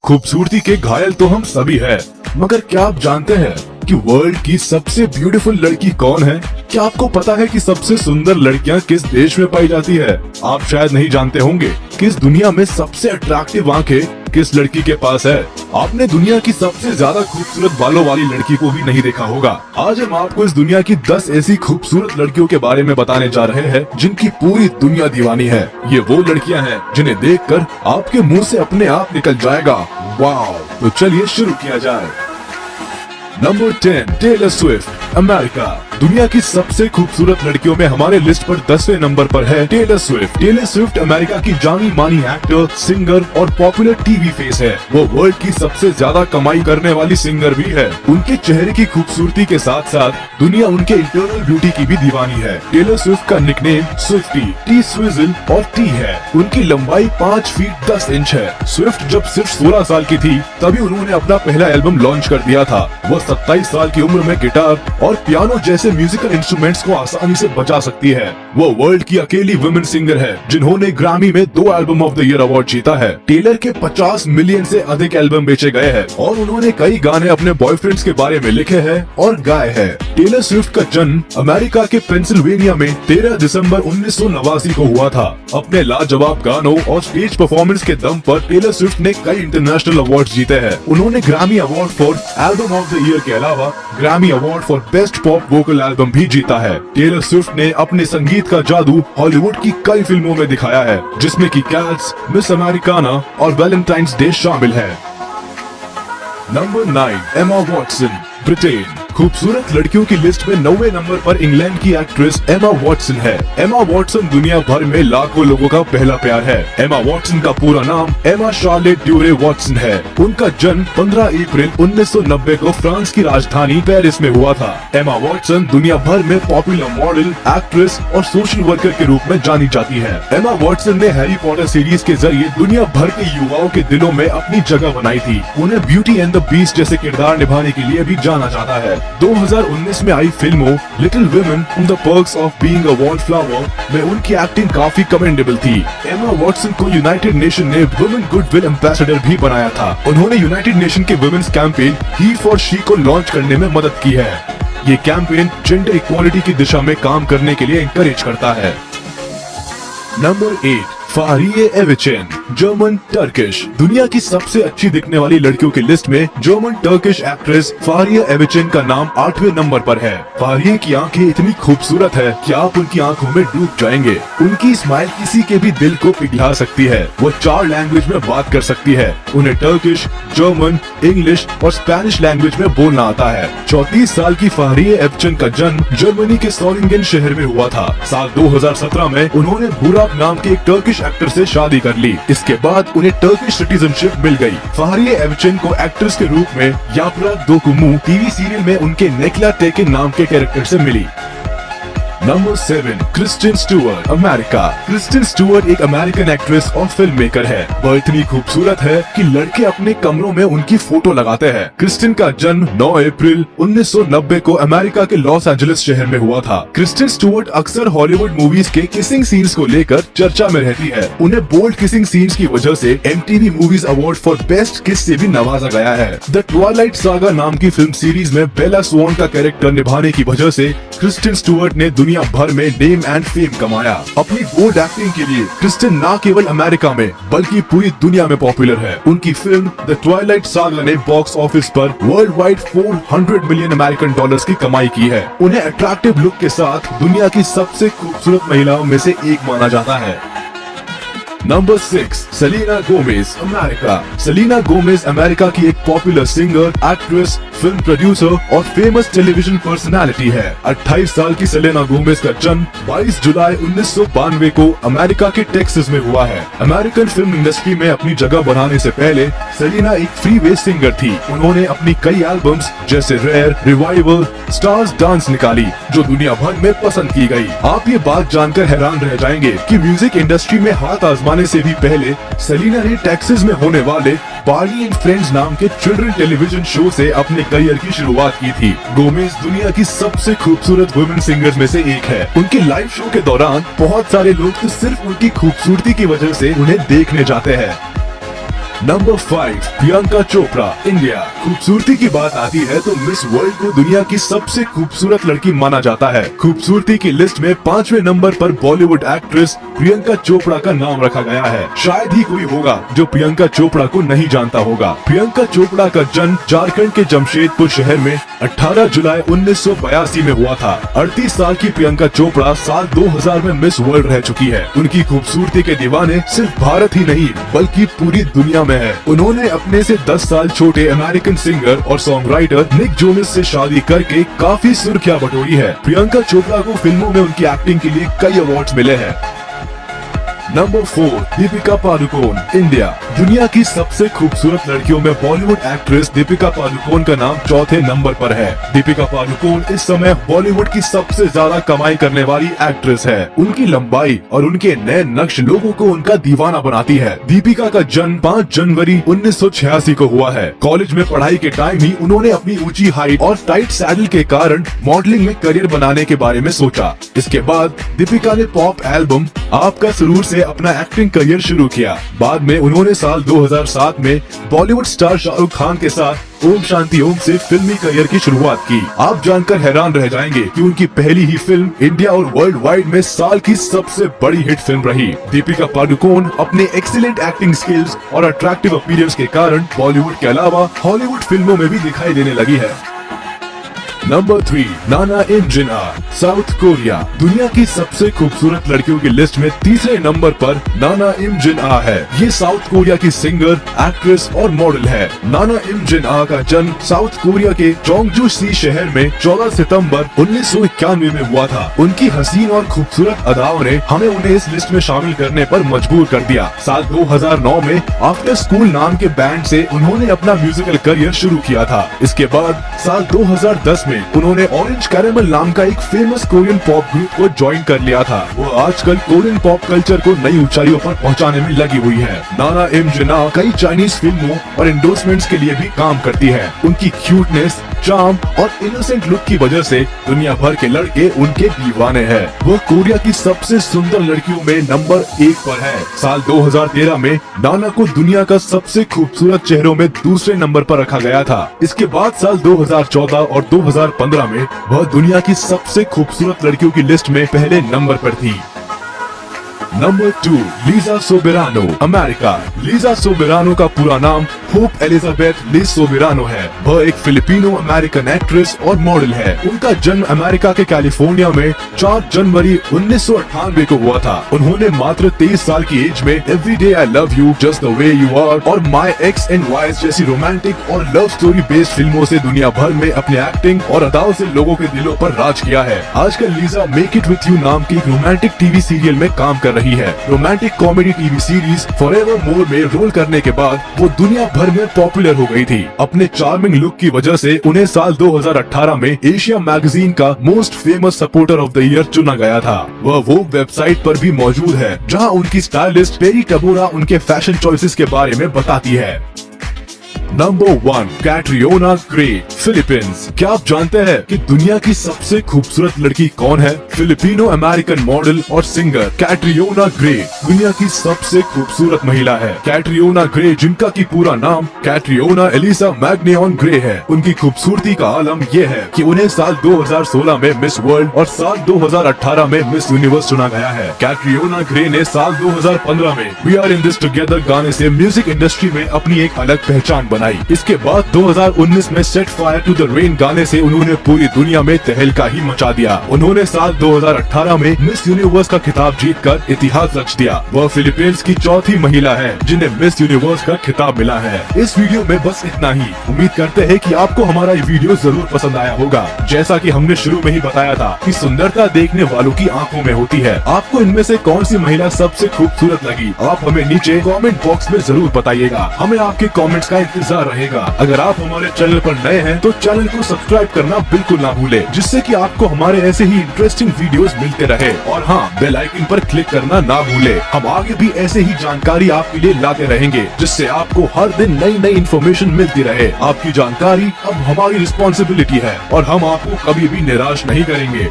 खूबसूरती के घायल तो हम सभी हैं, मगर क्या आप जानते हैं कि वर्ल्ड की सबसे ब्यूटीफुल लड़की कौन है? क्या आपको पता है कि सबसे सुंदर लड़कियां किस देश में पाई जाती है? आप शायद नहीं जानते होंगे कि इस दुनिया में सबसे अट्रैक्टिव आंखें किस लड़की के पास है। आपने दुनिया की सबसे ज्यादा खूबसूरत बालों वाली लड़की को भी नहीं देखा होगा। आज हम आपको इस दुनिया की 10 ऐसी खूबसूरत लड़कियों के बारे में बताने जा रहे हैं जिनकी पूरी दुनिया दीवानी है। ये वो लड़कियां हैं जिन्हें देखकर आपके मुंह से अपने आप निकल जाएगा वाव। तो चलिए शुरू किया जाए। Number 10, Taylor Swift, America. दुनिया की सबसे खूबसूरत लड़कियों में हमारे लिस्ट पर 10वें नंबर पर है Taylor Swift. Taylor Swift America की जानी मानी एक्टर, सिंगर और पॉपुलर टीवी फेस है। वो वर्ल्ड की सबसे ज्यादा कमाई करने वाली सिंगर भी है। उनके चेहरे की खूबसूरती के साथ साथ दुनिया उनके इंटरनल ब्यूटी की भी दीवानी है। टेलर स्विफ्ट का निकनेम स्विफ्टी, टी स्विज़ल और टी है। उनकी लंबाई 5 फीट 10 इंच है। स्विफ्ट जब सिर्फ 16 साल की थी तभी उन्होंने अपना पहला एल्बम लॉन्च कर दिया था। वो 27 साल की उम्र में गिटार और पियानो जैसे म्यूजिकल इंस्ट्रूमेंट्स को आसानी से बजा सकती है। वो वर्ल्ड की अकेली वुमेन सिंगर है जिन्होंने ग्रामी में 2 album of the year award जीता है। टेलर के 50 मिलियन से अधिक एल्बम बेचे गए हैं और उन्होंने कई गाने अपने बॉयफ्रेंड्स के बारे में लिखे हैं और गाए हैं। टेलर स्विफ्ट का जन्म अमेरिका के पेंसिल्वेनिया में 13 दिसंबर 1989 को हुआ था। अपने लाजवाब गानों और स्टेज परफॉर्मेंस के दम पर टेलर स्विफ्ट ने कई इंटरनेशनल अवार्ड जीते हैं। उन्होंने ग्रामी award for album of the year के अलावा ग्रामी award for best pop vocal album भी जीता है। टेलर स्विफ्ट ने अपने संगीत का जादू हॉलीवुड की कई फिल्मों में दिखाया है, जिसमें कि कैट्स, मिस अमेरिकाना और वैलेंटाइंस डे शामिल है। Number 9, Emma Watson, Britain. खूबसूरत लड़कियों की लिस्ट में 9वें नंबर पर इंग्लैंड की एक्ट्रेस एमा वॉटसन है। एमा वॉटसन दुनिया भर में लाखों लोगों का पहला प्यार है। एमा वॉटसन का पूरा नाम एमा शार्लेट ड्यूरे वॉटसन है। उनका जन्म 15 अप्रैल 1990 को फ्रांस की राजधानी पेरिस में हुआ था। एमा वॉटसन दुनिया भर में पॉपुलर मॉडल, एक्ट्रेस और सोशल वर्कर के रूप में जानी जाती है। एमा वॉटसन ने हैरी पॉटर सीरीज के जरिए दुनिया भर के युवाओं के दिलों में अपनी जगह बनाई थी। उन्हें ब्यूटी एंड द बीस्ट जैसे किरदार निभाने के लिए भी जाना जाता है। 2019 में आई फिल्मों Little Women and the Perks of Being a Wallflower में उनकी एक्टिंग काफी कमेंडेबल थी। एमा वॉटसन को यूनाइटेड नेशन ने वुमेन गुडविल एम्बेसडर भी बनाया था। उन्होंने यूनाइटेड नेशन के women's campaign He For She को लॉन्च करने में मदद की है। ये कैंपेन जेंडर इक्वालिटी की दिशा में काम करने के लिए एनकरेज करता है। Number 8, Fahriye Evcen, German Turkish. दुनिया की सबसे अच्छी दिखने वाली लड़कियों की लिस्ट में जर्मन टर्किश एक्ट्रेस फारिये एविचेन का नाम 8वें नंबर पर है। फारिये की आंखें इतनी खूबसूरत है कि आप उनकी आंखों में डूब जाएंगे। उनकी स्माइल किसी के भी दिल को पिघला सकती है। वो 4 लैंग्वेज में बात कर सकती है। उन्हें टर्किश, जर्मन, इंग्लिश और स्पेनिश लैंग्वेज में बोलना आता है। 34 साल की फारिये एविचेन का जन्म जर्मनी के सोलिंगन शहर में हुआ था। साल 2017 में उन्होंने बुराक नाम के एक टर्किश एक्टर से शादी कर ली। इसके बाद उन्हें टर्किश सिटीजनशिप मिल गई। फारिये एविचेन को एक्ट्रेस के रूप में यापराग दोकुमू टीवी सीरियल में उनके नेक्ला टेकिन नाम के कैरेक्टर से मिली। Number 7, Kristen Stewart, America. Kristen Stewart एक अमेरिकन एक्ट्रेस और फिल्म मेकर है। वह इतनी खूबसूरत है कि लड़के अपने कमरों में उनकी फोटो लगाते हैं। क्रिस्टिन का जन्म 9 अप्रैल 1990 को अमेरिका के लॉस एंजलिस शहर में हुआ था। क्रिस्टिन स्टुअर्ट अक्सर हॉलीवुड मूवीज के किसिंग सीन्स को लेकर चर्चा में रहती है। उन्हें बोल्ड किसिंग सीन्स की वजह से MTV movies award for best किस से भी नवाजा गया है। द ट्वाइलाइट सागा नाम की फिल्म सीरीज में बेला स्वॉन का कैरेक्टर निभाने की वजह से क्रिस्टिन स्टुअर्ट ने दुनिया भर में नेम एंड फेम कमाया। अपनी बोल्ड एक्टिंग के लिए क्रिस्टिन न केवल अमेरिका में बल्कि पूरी दुनिया में पॉपुलर है। उनकी फिल्म द ट्वाइलाइट सागा ने बॉक्स ऑफिस पर world wide 400 million American dollars की कमाई की है। उन्हें अट्रैक्टिव लुक के साथ दुनिया की सबसे खूबसूरत महिलाओं में से एक माना जाता है। Number 6, Selena Gomez, America. Selena Gomez America की एक popular singer, actress, film producer और फेमस टेलीविजन पर्सनालिटी है। 28 साल की सेलेना गोमेज का जन्म 22 जुलाई 1992 को अमेरिका के टेक्सास में हुआ है। अमेरिकन फिल्म इंडस्ट्री में अपनी जगह बनाने से पहले सेलेना एक फ्रीवे सिंगर थी। उन्होंने अपनी कई एल्बम्स जैसे रेयर, रिवाइवल, स्टार्स डांस निकाली जो दुनिया भर में पसंद की गई। आप ये बात जानकर हैरान रह जाएंगे कि म्यूजिक इंडस्ट्री में हाथ आजमाने से भी पहले सेलेना ने टेक्सास में होने वाले बार्नी एंड फ्रेंड्स नाम के चिल्ड्रन टेलीविजन शो से अपने करियर की शुरुआत की थी। गोमेज दुनिया की सबसे खूबसूरत वुमेन सिंगर्स में से एक है। उनके लाइव शो के दौरान बहुत सारे लोग तो सिर्फ उनकी खूबसूरती की वजह से उन्हें देखने जाते हैं। Number 5, Priyanka Chopra, India. खूबसूरती की बात आती है तो मिस वर्ल्ड को दुनिया की सबसे खूबसूरत लड़की माना जाता है। खूबसूरती की लिस्ट में 5वें नंबर पर बॉलीवुड एक्ट्रेस प्रियंका चोपड़ा का नाम रखा गया है। शायद ही कोई होगा जो प्रियंका चोपड़ा को नहीं जानता होगा। प्रियंका चोपड़ा का जन्म झारखंड के जमशेदपुर शहर में 18 जुलाई 1982 में हुआ था। 38 साल की प्रियंका चोपड़ा साल 2000 में मिस वर्ल्ड रह चुकी है। उनकी खूबसूरती के दीवाने सिर्फ भारत ही नहीं बल्कि पूरी दुनिया में है। उन्होंने अपने से 10 साल छोटे अमेरिकन सिंगर और सॉन्ग राइटर निक जोनस से शादी करके काफी सुर्खियां बटोरी है। प्रियंका चोपड़ा को फिल्मों में उनकी एक्टिंग के लिए कई अवार्ड्स मिले हैं। Number 4, Deepika Padukone, India. दुनिया की सबसे खूबसूरत लड़कियों में बॉलीवुड एक्ट्रेस दीपिका पादुकोण का नाम चौथे नंबर पर है। दीपिका पादुकोण इस समय बॉलीवुड की सबसे ज्यादा कमाई करने वाली एक्ट्रेस है। उनकी लंबाई और उनके नए नक्श लोगों को उनका दीवाना बनाती है। दीपिका का जन्म 5 जनवरी 1986 को हुआ है। कॉलेज में पढ़ाई के टाइम ही उन्होंने अपनी ऊंची हाइट और टाइट सैडल के कारण मॉडलिंग में करियर बनाने के बारे में सोचा। इसके बाद दीपिका ने पॉप एल्बम आपका सुरूर से अपना एक्टिंग करियर शुरू किया। बाद में उन्होंने साल 2007 में बॉलीवुड स्टार शाहरुख खान के साथ ओम शांति ओम से फिल्मी करियर की शुरुआत की। आप जानकर हैरान रह जाएंगे कि उनकी पहली ही फिल्म इंडिया और वर्ल्ड वाइड में साल की सबसे बड़ी हिट फिल्म रही। दीपिका पादुकोण अपने एक्सीलेंट एक्टिंग स्किल्स और अट्रैक्टिव अपीयरेंस के कारण बॉलीवुड के अलावा हॉलीवुड फिल्मों में भी दिखाई देने लगी है। नंबर 3, नाना इम जिना, साउथ कोरिया। दुनिया की सबसे खूबसूरत लड़कियों की लिस्ट में तीसरे नंबर पर नाना इम जिना है। ये साउथ कोरिया की सिंगर, एक्ट्रेस और मॉडल है। नाना इम जिना का जन्म साउथ कोरिया के चोंगजू सी शहर में 14 सितंबर 1991 में हुआ था। उनकी हसीन और खूबसूरत अदाओं ने हमें उन्हें इस लिस्ट में शामिल करने पर मजबूर कर दिया। साल 2009 में आफ्टर स्कूल नाम के बैंड से उन्होंने अपना म्यूजिकल करियर शुरू किया था। इसके बाद साल 2010 में उन्होंने ऑरेंज कैरेमल नाम का एक फेमस कोरियन पॉप ग्रुप को ज्वाइन कर लिया था। वो आजकल कोरियन पॉप कल्चर को नई ऊंचाइयों पर पहुंचाने में लगी हुई है। नाना इम जिना कई चाइनीज फिल्मों और एंडोर्समेंट्स के लिए भी काम करती है। उनकी क्यूटनेस, चार्म और इनोसेंट लुक की वजह से दुनिया भर के लड़के उनके दीवाने हैं। वो कोरिया की सबसे सुंदर लड़कियों में नंबर 1 पर है। साल 2013 में नाना को दुनिया का सबसे खूबसूरत चेहरों में दूसरे नंबर पर रखा गया था। इसके बाद साल 2014 और 2015 में वह दुनिया की सबसे खूबसूरत लड़कियों की लिस्ट में पहले नंबर पर थी। Number 2, Liza Soberano, America. Liza Soberano का पूरा नाम होप एलिजाबेथ लिज सोबेरानो है। वह एक फिलिपिनो अमेरिकन एक्ट्रेस और मॉडल है। उनका जन्म अमेरिका के कैलिफोर्निया में 4 जनवरी 1998 को हुआ था। उन्होंने मात्र 23 साल की एज में every day I love you, just the way you are और माई एक्स एंड वाइज जैसी रोमांटिक और लव स्टोरी बेस्ड फिल्मों से दुनिया भर में अपने एक्टिंग और अदाओं से लोगों के दिलों पर राज किया है। आजकल Lisa make it with you नाम की एक रोमांटिक टीवी सीरियल में काम कर रही है। Romantic comedy TV series Forevermore में रोल करने के बाद वो दुनिया भर में पॉपुलर हो गई थी। अपने चार्मिंग लुक की वजह से उन्हें साल 2018 में एशिया मैगजीन का most famous supporter of the year चुना गया था। वह वो वेबसाइट पर भी मौजूद है जहां उनकी स्टाइलिस्ट पेरी टबोरा उनके फैशन चॉइसेस के बारे में बताती है। Number 1, Catriona Gray, Philippines. क्या आप जानते हैं कि दुनिया की सबसे खूबसूरत लड़की कौन है? फिलिपिनो अमेरिकन मॉडल और सिंगर कैटरियोना ग्रे दुनिया की सबसे खूबसूरत महिला है। कैटरियोना ग्रे, जिनका की पूरा नाम कैटरियोना एलिसा मैग्नियन ग्रे है, उनकी खूबसूरती का आलम ये है कि उन्हें साल 2016 में मिस वर्ल्ड और साल 2018 में मिस यूनिवर्स चुना गया है। कैटरियोना ग्रे ने साल 2015 में we are in this together गाने से म्यूजिक इंडस्ट्री में अपनी एक अलग पहचान बनाई। इसके बाद 2019 में set fire to the rain गाने से उन्होंने पूरी दुनिया में तहलका ही मचा दिया। उन्होंने साल 2018 में मिस यूनिवर्स का खिताब जीतकर इतिहास रच दिया। वह फिलीपींस की चौथी महिला है जिन्हें मिस यूनिवर्स का खिताब मिला है। इस वीडियो में बस इतना ही। उम्मीद करते हैं कि आपको हमारा ये वीडियो जरूर पसंद आया होगा। जैसा कि हमने शुरू में ही बताया था कि सुंदरता देखने वालों की आंखों में होती है। आपको इनमें से कौन सी महिला सबसे खूबसूरत लगी? आप हमें नीचे कमेंट बॉक्स में जरूर बताइएगा। हमें आपके कमेंट्स का इंतजार रहेगा। अगर आप हमारे चैनल पर नए हैं तो चैनल को सब्सक्राइब करना बिल्कुल ना भूले, जिससे कि आपको हमारे ऐसे ही इंटरेस्टिंग वीडियोस मिलते रहे। और हाँ, बेल आइकन पर क्लिक करना ना भूले। हम आगे भी ऐसे ही जानकारी आपके लिए लाते रहेंगे, जिससे आपको हर दिन नई नई इन्फॉर्मेशन मिलती रहे। आपकी जानकारी अब हमारी रिस्पॉन्सिबिलिटी है और हम आपको कभी भी निराश नहीं करेंगे।